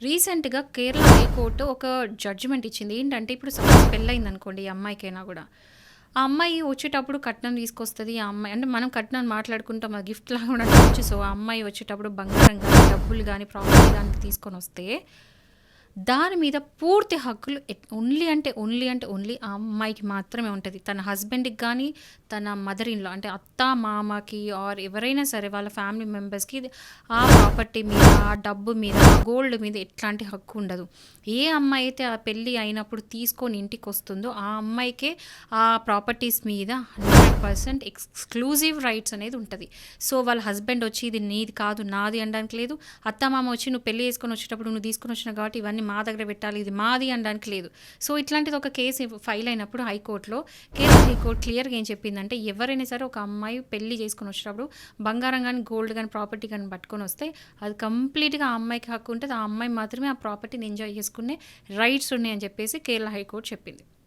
రీసెంట్‌గా కేరళ హైకోర్టు ఒక జడ్జిమెంట్ ఇచ్చింది. ఏంటంటే ఇప్పుడు సపోజ్ పెళ్లయిందనుకోండి ఈ అమ్మాయికైనా గూడా. ఆ అమ్మాయి వచ్చేటప్పుడు కట్నం తీసుకొస్తది. ఆ అమ్మాయి అంటే మనం కట్నాన్ని మాట్లాడుకుంటాం. అది గిఫ్ట్‌లాగా కూడా అనొచ్చు. సో, ఆ అమ్మాయి వచ్చేటప్పుడు బంగారం గానీ, డబ్బులు గానీ, ప్రాపర్టీ గానీ తీసుకొనొస్తే దాని మీద పూర్తి హక్కులు ఓన్లీ అంటే, ఓన్లీ అంటే ఓన్లీ ఆ అమ్మాయికి మాత్రమే ఉంటది. తన హస్బెండ్‌కి గానీ, తన మదర్ ఇన్ లా అంటే అత్త, మామకి ఆర్ ఎవరైనా సరే వాళ్ళ ఫ్యామిలీ మెంబర్స్‌కి ఆ ప్రాపర్టీ మీద, ఆ డబ్బు మీద, ఆ గోల్డ్ మీద ఎట్లాంటి హక్కు ఉండదు. ఏ అమ్మాయి అయితే ఆ పెళ్లి అయినప్పుడు తీసుకొని ఇంటికొస్తుందో ఆ అమ్మాయికే ఆ ప్రాపర్టీస్ మీద 100% ఎక్స్‌క్లూజివ్ రైట్స్ అనేది ఉంటది. సో, వాళ్ళ హస్బెండ్ వచ్చి ఇది నీది కాదు, నాది అనడానికి లేదు. అత్తమామ వచ్చి నువ్వు పెళ్లి చేసుకొని వచ్చేటప్పుడు నువ్వు తీసుకొని వచ్చినావు కాబట్టి ఇవన్నీ మా దగ్గర పెట్టాలి, ఇది మాది అనడానికి లేదు. సో, ఇట్లాంటిది ఒక కేసు ఫైల్ అయినప్పుడు హైకోర్టులో కేరళ హైకోర్టు క్లియర్‌గా ఏం చెప్పిందంటే ఎవరైనా సరే ఒక అమ్మాయి పెళ్లి చేసుకొని వచ్చేటప్పుడు బంగారం గానీ, గోల్డ్ గానీ, ప్రాపర్టీ గానీ పట్టుకొని వస్తే అది కంప్లీట్‌గా ఆ అమ్మాయికి హక్కు ఉంటది. ఆ అమ్మాయి మాత్రమే ఆ ప్రాపర్టీని ఎంజాయ్ చేసుకునే రైట్స్ ఉన్నాయని చెప్పేసి కేరళ హైకోర్టు చెప్పింది.